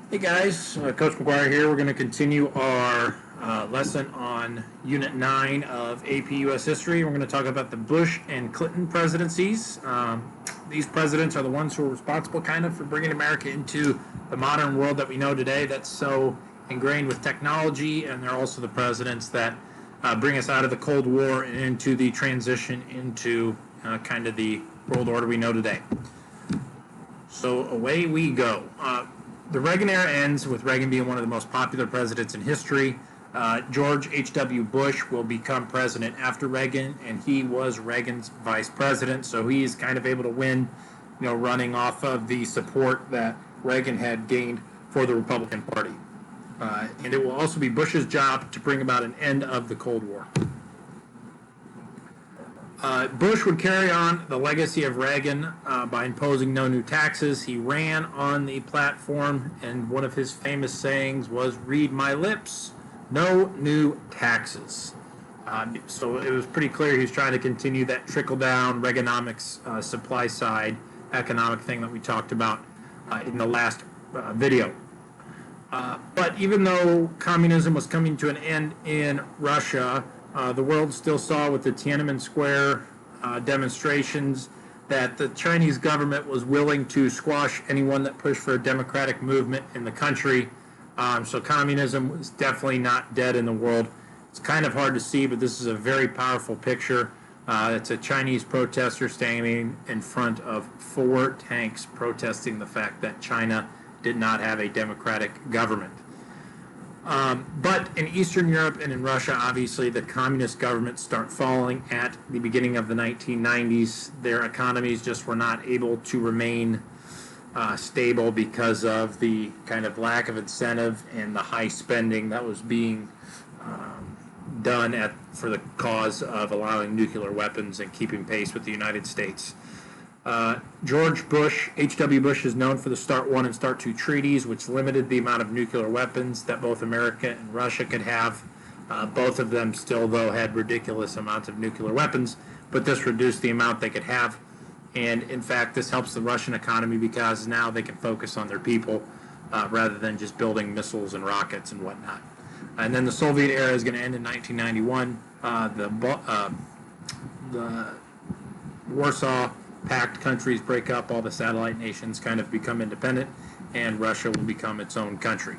Hey guys, Coach McGuire here. We're going to continue our lesson on Unit 9 of AP US History. We're going to talk about the Bush and Clinton presidencies. These presidents are the ones who are responsible kind of for bringing America into the modern world that we know today that's so ingrained with technology, and they're also the presidents that bring us out of the Cold War and into the transition into kind of the world order we know today. So away we go. The Reagan era ends with Reagan being one of the most popular presidents in history. George H.W. Bush will become president after Reagan, and he was Reagan's vice president, so he is kind of able to win, running off of the support that Reagan had gained for the Republican Party. And it will also be Bush's job to bring about an end of the Cold War. Bush would carry on the legacy of Reagan by imposing no new taxes. He ran on the platform, and one of his famous sayings was, "Read my lips, no new taxes." So it was pretty clear he was trying to continue that trickle-down Reaganomics supply-side economic thing that we talked about in the last video. But even though communism was coming to an end in Russia, the world still saw with the Tiananmen Square demonstrations that the Chinese government was willing to squash anyone that pushed for a democratic movement in the country. So communism was definitely not dead in the world. It's kind of hard to see, but this is a very powerful picture. It's a Chinese protester standing in front of 4 tanks protesting the fact that China did not have a democratic government. But in Eastern Europe and in Russia, obviously, the communist governments start falling at the beginning of the 1990s. Their economies just were not able to remain stable because of the kind of lack of incentive and the high spending that was being done for the cause of allowing nuclear weapons and keeping pace with the United States. George Bush, H.W. Bush, is known for the START I and START II treaties, which limited the amount of nuclear weapons that both America and Russia could have. Both of them still, though, had ridiculous amounts of nuclear weapons, but this reduced the amount they could have. And, in fact, this helps the Russian economy because now they can focus on their people rather than just building missiles and rockets and whatnot. And then the Soviet era is going to end in 1991. The Warsaw Pact countries break up, all the satellite nations kind of become independent, and Russia will become its own country.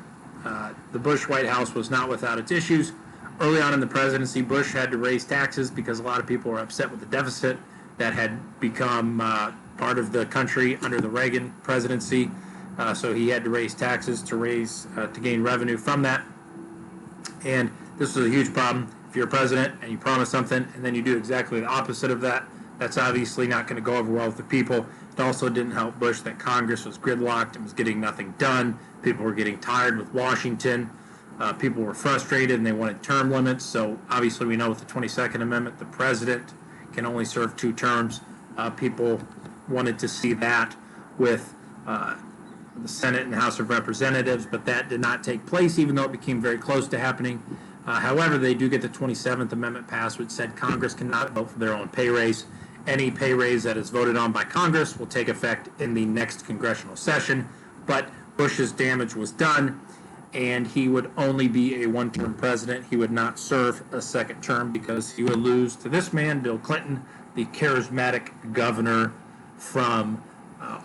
The Bush White House was not without its issues. Early on in the presidency, Bush had to raise taxes because a lot of people were upset with the deficit that had become part of the country under the Reagan presidency. So he had to raise taxes to gain revenue from that. And this was a huge problem. If you're a president and you promise something and then you do exactly the opposite of that, that's obviously not going to go over well with the people. It also didn't help Bush that Congress was gridlocked and was getting nothing done. People were getting tired with Washington. People were frustrated and they wanted term limits. So obviously we know with the 22nd Amendment, the president can only serve 2 terms. People wanted to see that with the Senate and House of Representatives, but that did not take place, even though it became very close to happening. However, they do get the 27th Amendment passed, which said Congress cannot vote for their own pay raise. Any pay raise that is voted on by Congress will take effect in the next congressional session, but Bush's damage was done, and he would only be a 1-term president. He would not serve a second term because he would lose to this man, Bill Clinton, the charismatic governor from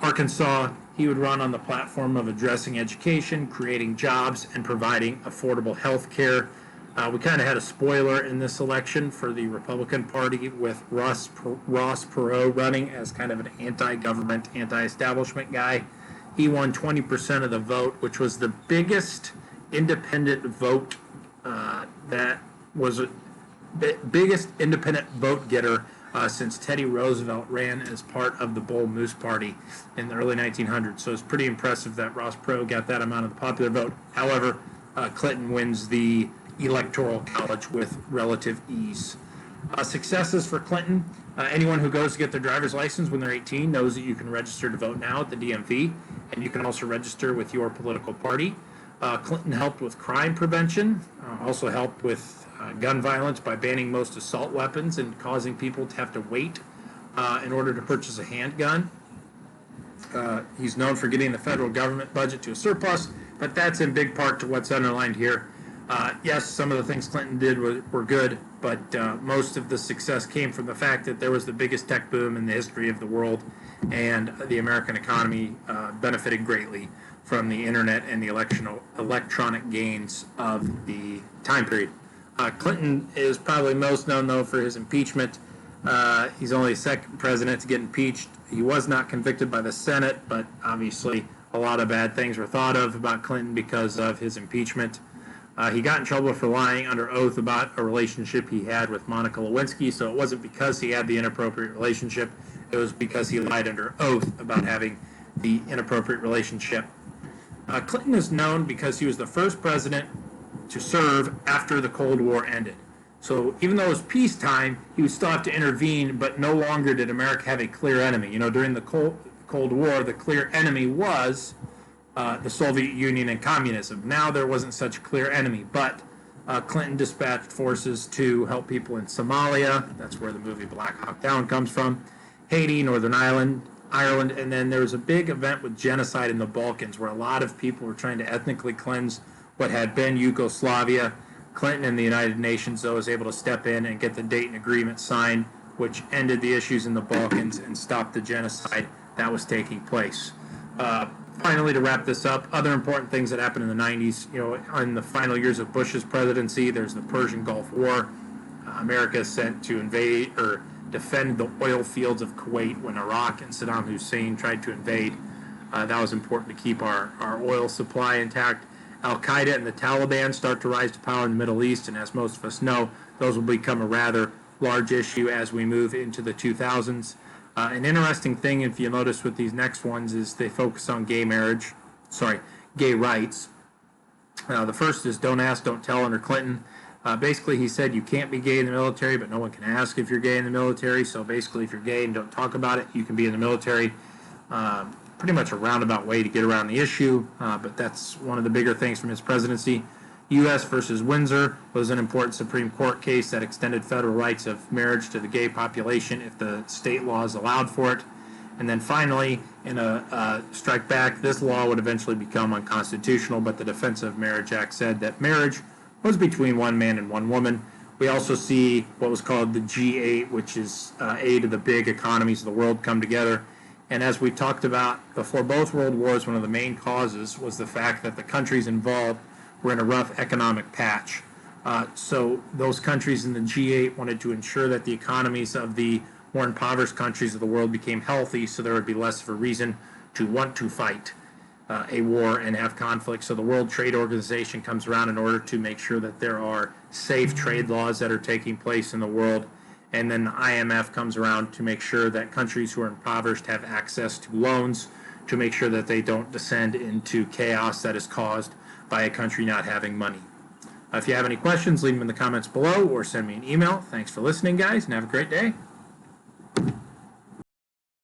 Arkansas. He would run on the platform of addressing education, creating jobs, and providing affordable health care. We kind of had a spoiler in this election for the Republican Party with Ross Perot running as kind of an anti-government, anti-establishment guy. He won 20% of the vote, which was the biggest independent vote biggest independent vote getter since Teddy Roosevelt ran as part of the Bull Moose Party in the early 1900s. So it's pretty impressive that Ross Perot got that amount of the popular vote. However, Clinton wins the Electoral College with relative ease. Successes for Clinton. Anyone who goes to get their driver's license when they're 18 knows that you can register to vote now at the DMV, and you can also register with your political party. Clinton helped with crime prevention, also helped with gun violence by banning most assault weapons and causing people to have to wait in order to purchase a handgun. He's known for getting the federal government budget to a surplus But that's in big part to what's underlined here. Yes, some of the things Clinton did were good, but most of the success came from the fact that there was the biggest tech boom in the history of the world, and the American economy benefited greatly from the internet and the electronic gains of the time period. Clinton is probably most known, though, for his impeachment. He's only the second president to get impeached. He was not convicted by the Senate, but obviously a lot of bad things were thought of about Clinton because of his impeachment. He got in trouble for lying under oath about a relationship he had with Monica Lewinsky, so it wasn't because he had the inappropriate relationship. It was because he lied under oath about having the inappropriate relationship. Clinton is known because he was the first president to serve after the Cold War ended. So even though it was peacetime, he would still have to intervene, but no longer did America have a clear enemy. You know, during the Cold War, the clear enemy was the Soviet Union and communism. Now there wasn't such a clear enemy, but Clinton dispatched forces to help people in Somalia. That's where the movie Black Hawk Down comes from. Haiti, Northern Ireland, and then there was a big event with genocide in the Balkans where a lot of people were trying to ethnically cleanse what had been Yugoslavia. Clinton and the United Nations, though, was able to step in and get the Dayton Agreement signed, which ended the issues in the Balkans and stopped the genocide that was taking place. Finally, to wrap this up, other important things that happened in the 90s, you know, in the final years of Bush's presidency, there's the Persian Gulf War. America is sent to invade or defend the oil fields of Kuwait when Iraq and Saddam Hussein tried to invade. That was important to keep our oil supply intact. Al-Qaeda and the Taliban start to rise to power in the Middle East, and as most of us know, those will become a rather large issue as we move into the 2000s. An interesting thing, if you notice with these next ones, is they focus on gay rights. The first is Don't Ask, Don't Tell under Clinton. Basically, he said you can't be gay in the military, but no one can ask if you're gay in the military. So basically, if you're gay and don't talk about it, you can be in the military. Pretty much a roundabout way to get around the issue, but that's one of the bigger things from his presidency. U.S. versus Windsor was an important Supreme Court case that extended federal rights of marriage to the gay population if the state laws allowed for it. And then finally, in a strike back, this law would eventually become unconstitutional, but the Defense of Marriage Act said that marriage was between one man and one woman. We also see what was called the G8, which is 8 of the big economies of the world come together. And as we talked about before both world wars, one of the main causes was the fact that the countries involved were in a rough economic patch. So those countries in the G8 wanted to ensure that the economies of the more impoverished countries of the world became healthy, so there would be less of a reason to want to fight a war and have conflict. So the World Trade Organization comes around in order to make sure that there are safe trade laws that are taking place in the world. And then the IMF comes around to make sure that countries who are impoverished have access to loans to make sure that they don't descend into chaos that is caused by a country not having money. If you have any questions, leave them in the comments below or send me an email. Thanks for listening, guys, and have a great day.